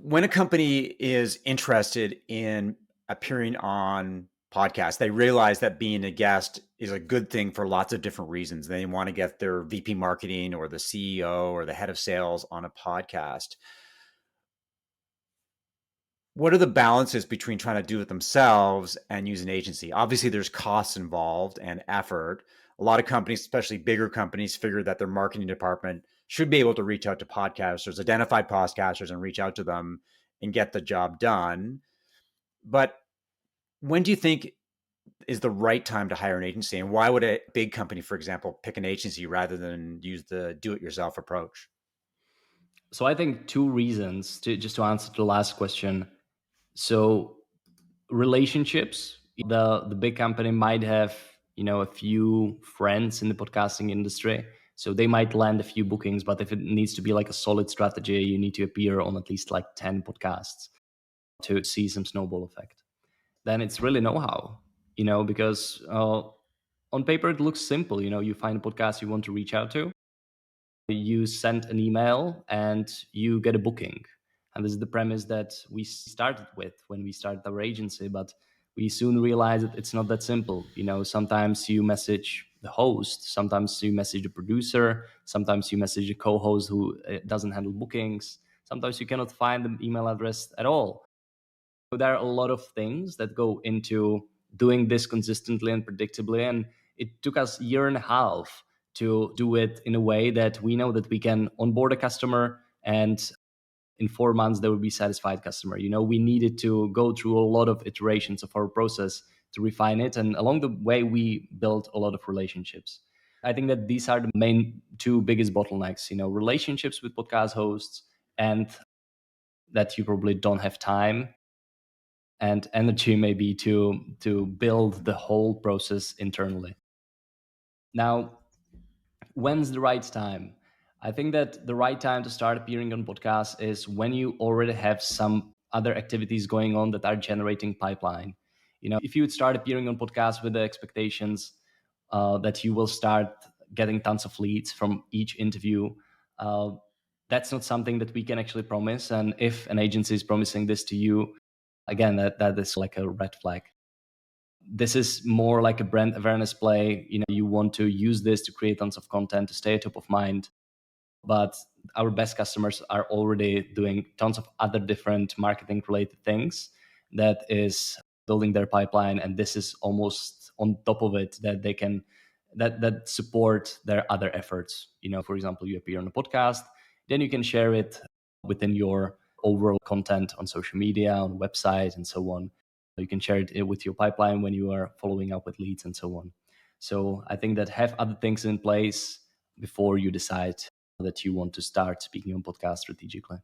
when a company is interested in appearing on podcasts, they realize that being a guest is a good thing for lots of different reasons. They want to get their VP marketing or the CEO or the head of sales on a podcast. What are the balances between trying to do it themselves and use an agency? Obviously, there's costs involved and effort. A lot of companies, especially bigger companies, figure that their marketing department should be able to reach out to podcasters, identify podcasters, and reach out to them and get the job done. But when do you think is the right time to hire an agency? And why would a big company, for example, pick an agency rather than use the do-it-yourself approach? So I think two reasons just to answer the last question. So relationships, the big company might have, a few friends in the podcasting industry. So they might land a few bookings, but if it needs to be like a solid strategy, you need to appear on at least like 10 podcasts to see some snowball effect. Then it's really know-how, because on paper it looks simple. You find a podcast you want to reach out to, you send an email and you get a booking. And this is the premise that we started with when we started our agency, but we soon realized that it's not that simple. Sometimes you message the host, sometimes you message the producer, sometimes you message the co-host who doesn't handle bookings, sometimes you cannot find the email address at all. So there are a lot of things that go into doing this consistently and predictably, and it took us a year and a half to do it in a way that we know that we can onboard a customer and in 4 months there will be satisfied customer. We needed to go through a lot of iterations of our process to refine it, and along the way we built a lot of relationships. I think that these are the main two biggest bottlenecks, relationships with podcast hosts, and that you probably don't have time and energy maybe to build the whole process internally. Now, when's the right time? I think that the right time to start appearing on podcasts is when you already have some other activities going on that are generating pipeline. If you would start appearing on podcasts with the expectations that you will start getting tons of leads from each interview, that's not something that we can actually promise. And if an agency is promising this to you, again, that is like a red flag. This is more like a brand awareness play. You want to use this to create tons of content to stay top of mind. But our best customers are already doing tons of other different marketing related things that is building their pipeline. And this is almost on top of it that they can, that support their other efforts. For example, you appear on a podcast, then you can share it within your overall content on social media, on website, and so on. You can share it with your pipeline when you are following up with leads and so on. So I think that have other things in place before you decide that you want to start speaking on podcast strategically.